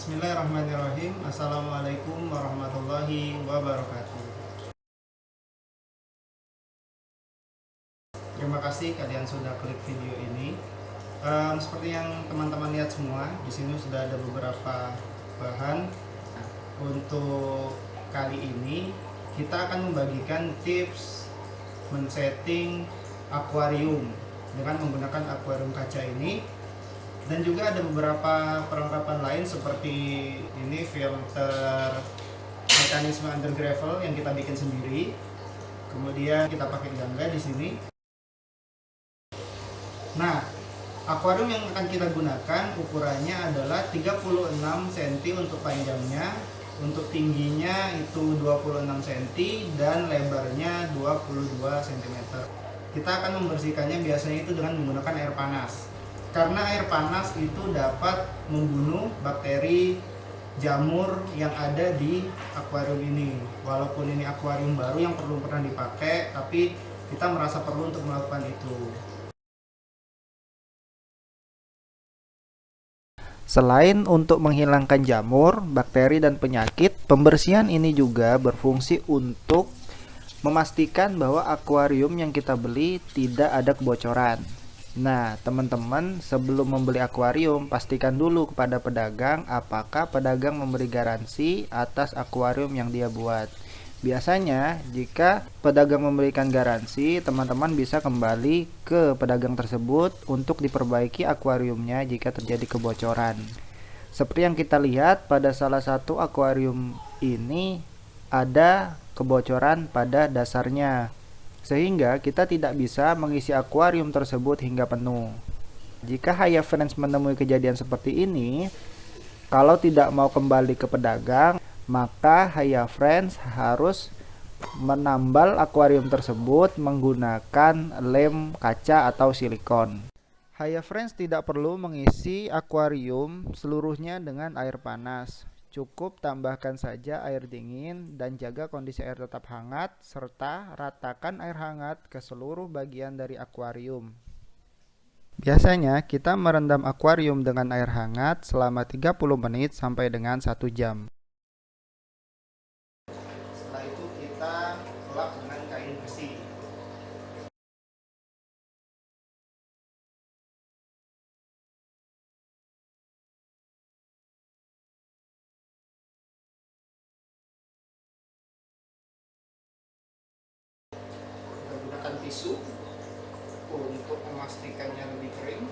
Bismillahirrahmanirrahim. Assalamualaikum warahmatullahi wabarakatuh. Terima kasih kalian sudah klik video ini. Seperti yang teman-teman lihat semua, di sini sudah ada beberapa bahan. Untuk kali ini kita akan membagikan tips men-setting akuarium dengan menggunakan akuarium kaca ini. Dan juga ada beberapa perlengkapan lain seperti ini filter mekanisme under gravel yang kita bikin sendiri. Kemudian kita pakai gangga di sini. Nah, akuarium yang akan kita gunakan ukurannya adalah 36 cm untuk panjangnya, untuk tingginya itu 26 cm dan lebarnya 22 cm. Kita akan membersihkannya biasanya itu dengan menggunakan air panas. Karena air panas itu dapat membunuh bakteri jamur yang ada di akuarium ini. Walaupun ini akuarium baru yang perlu pernah dipakai, tapi kita merasa perlu untuk melakukan itu. Selain untuk menghilangkan jamur, bakteri, dan penyakit, pembersihan ini juga berfungsi untuk memastikan bahwa akuarium yang kita beli tidak ada kebocoran. Nah, teman-teman, sebelum membeli akuarium, pastikan dulu kepada pedagang apakah pedagang memberi garansi atas akuarium yang dia buat. Biasanya, jika pedagang memberikan garansi, teman-teman bisa kembali ke pedagang tersebut untuk diperbaiki akuariumnya jika terjadi kebocoran. Seperti yang kita lihat pada salah satu akuarium ini, ada kebocoran pada dasarnya, sehingga kita tidak bisa mengisi akuarium tersebut hingga penuh. Jika Haya Friends menemui kejadian seperti ini, kalau tidak mau kembali ke pedagang, maka Haya Friends harus menambal akuarium tersebut menggunakan lem kaca atau silikon. Haya Friends tidak perlu mengisi akuarium seluruhnya dengan air panas. Cukup tambahkan saja air dingin dan jaga kondisi air tetap hangat, serta ratakan air hangat ke seluruh bagian dari akuarium. Biasanya kita merendam akuarium dengan air hangat selama 30 menit sampai dengan 1 jam. Setelah itu kita lap dengan kain bersih. Kita gunakan tisu untuk memastikannya lebih kering.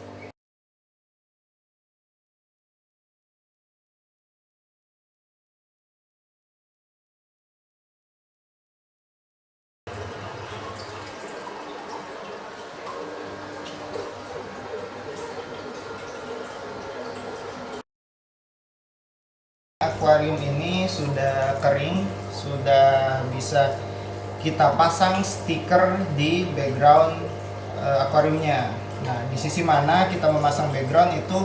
Akuarium ini sudah kering, sudah bisa kita pasang stiker di background akuariumnya. Nah, di sisi mana kita memasang background itu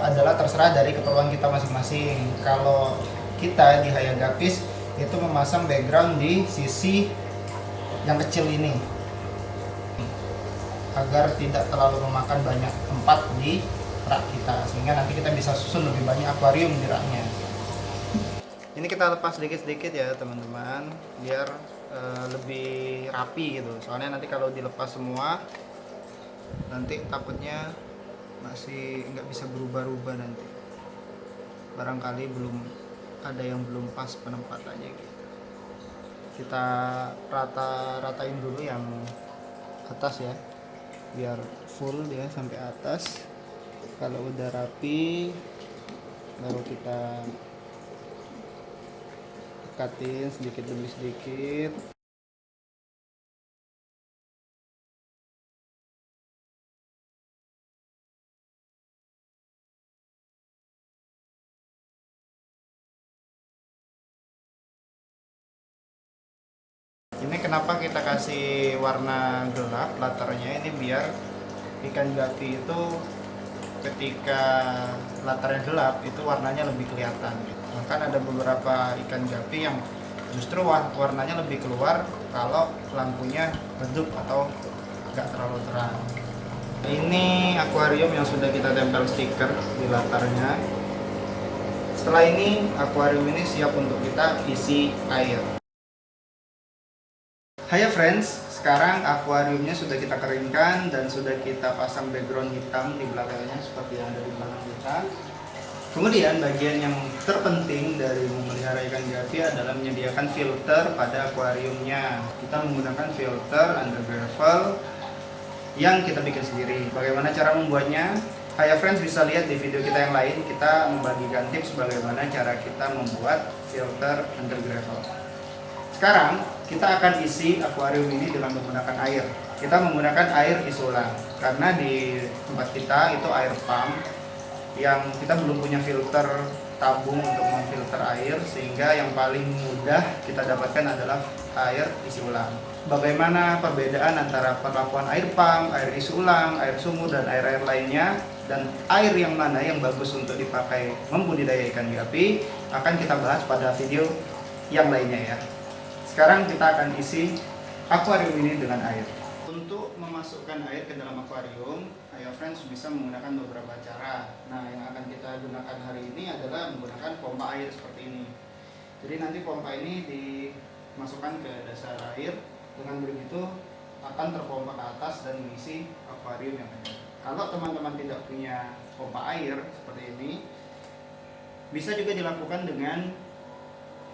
adalah terserah dari keperluan kita masing-masing. Kalau kita di Haya Gapis itu memasang background di sisi yang kecil ini agar tidak terlalu memakan banyak tempat di rak kita, sehingga nanti kita bisa susun lebih banyak akuarium di raknya. Ini kita lepas sedikit-sedikit ya teman-teman, biar lebih rapi gitu. Soalnya nanti kalau dilepas semua, nanti takutnya masih nggak bisa berubah-ubah nanti. Barangkali belum ada yang belum pas penempatannya gitu. Kita ratain dulu yang atas ya, biar full dia sampai atas. Kalau udah rapi, baru kita dekatin sedikit demi sedikit. Ini kenapa kita kasih warna gelap latarnya ini, biar ikan gapi itu ketika latarnya gelap itu warnanya lebih kelihatan. Bahkan ada beberapa ikan gapi yang justru warnanya lebih keluar kalau lampunya redup atau nggak terlalu terang. Ini akuarium yang sudah kita tempel stiker di latarnya. Setelah ini akuarium ini siap untuk kita isi air. Hai friends, sekarang akuariumnya sudah kita keringkan dan sudah kita pasang background hitam di belakangnya seperti yang ada di belakang kita. Kemudian bagian yang terpenting dari memelihara ikan gapi adalah menyediakan filter pada akuariumnya. Kita menggunakan filter under gravel yang kita bikin sendiri. Bagaimana cara membuatnya? Hai friends, bisa lihat di video kita yang lain, kita membagikan tips bagaimana cara kita membuat filter under gravel. Sekarang kita akan isi akuarium ini dengan menggunakan air. Kita menggunakan air isi ulang karena di tempat kita itu air pump yang kita belum punya filter tabung untuk memfilter air, sehingga yang paling mudah kita dapatkan adalah air isi ulang. Bagaimana perbedaan antara perlakuan air pump, air isi ulang, air sumur, dan air-air lainnya, dan air yang mana yang bagus untuk dipakai membudidaya ikan gapi akan kita bahas pada video yang lainnya ya. Sekarang kita akan isi akuarium ini dengan air. Untuk memasukkan air ke dalam akuarium, Ayo Friends bisa menggunakan beberapa cara. Nah, yang akan kita gunakan hari ini adalah menggunakan pompa air seperti ini. Jadi nanti pompa ini dimasukkan ke dasar air. Dengan begitu akan terpompa ke atas dan mengisi akuarium yang ada. Kalau teman-teman tidak punya pompa air seperti ini, bisa juga dilakukan dengan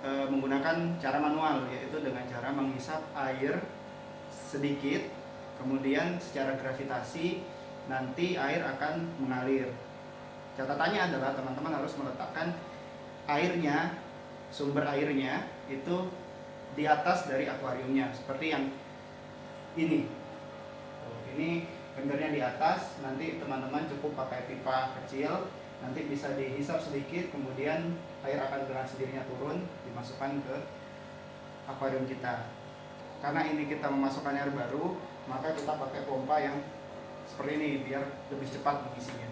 menggunakan cara manual, yaitu dengan cara menghisap air sedikit, kemudian secara gravitasi nanti air akan mengalir. Catatannya adalah teman-teman harus meletakkan airnya, sumber airnya itu di atas dari akuariumnya, seperti yang ini. Ini gendernya di atas, nanti teman-teman cukup pakai pipa kecil, nanti bisa dihisap sedikit, kemudian air akan dengan sendirinya turun, dimasukkan ke akuarium kita. Karena ini kita memasukkan air baru, maka kita pakai pompa yang seperti ini biar lebih cepat mengisinya.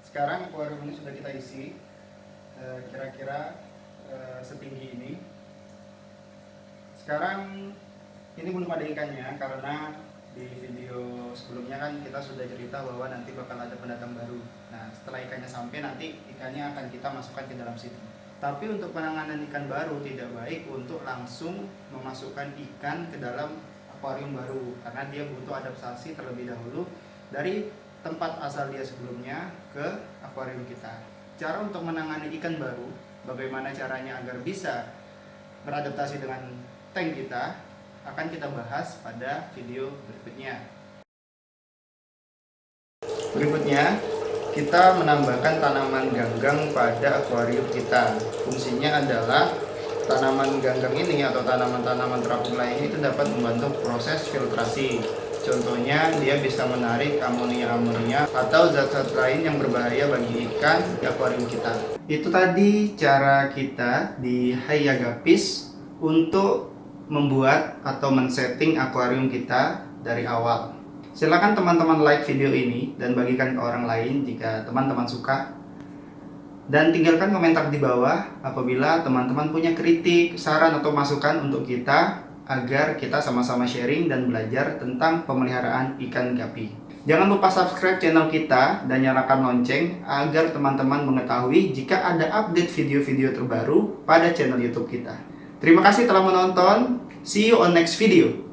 Sekarang akuarium ini sudah kita isi kira-kira setinggi ini. Sekarang ini belum ada ikannya karena di video sebelumnya kan kita sudah cerita bahwa nanti bakal ada pendatang baru. Nah, setelah ikannya sampai, nanti ikannya akan kita masukkan ke dalam situ. Tapi untuk penanganan ikan baru tidak baik untuk langsung memasukkan ikan ke dalam akuarium baru, karena dia butuh adaptasi terlebih dahulu dari tempat asal dia sebelumnya ke akuarium kita. Cara untuk menangani ikan baru, bagaimana caranya agar bisa beradaptasi dengan tank kita, akan kita bahas pada video berikutnya. Berikutnya, kita menambahkan tanaman ganggang pada akuarium kita. Fungsinya adalah tanaman ganggang ini atau tanaman-tanaman terapung lainnya itu dapat membantu proses filtrasi. Contohnya, dia bisa menarik amonia-amonia atau zat-zat lain yang berbahaya bagi ikan di akuarium kita. Itu tadi cara kita di Hai Agapis untuk membuat atau men-setting akuarium kita dari awal. Silakan teman-teman like video ini dan bagikan ke orang lain jika teman-teman suka. Dan tinggalkan komentar di bawah apabila teman-teman punya kritik, saran atau masukan untuk kita, agar kita sama-sama sharing dan belajar tentang pemeliharaan ikan gapi. Jangan lupa subscribe channel kita dan nyalakan lonceng agar teman-teman mengetahui jika ada update video-video terbaru pada channel YouTube kita. Terima kasih telah menonton. See you on next video.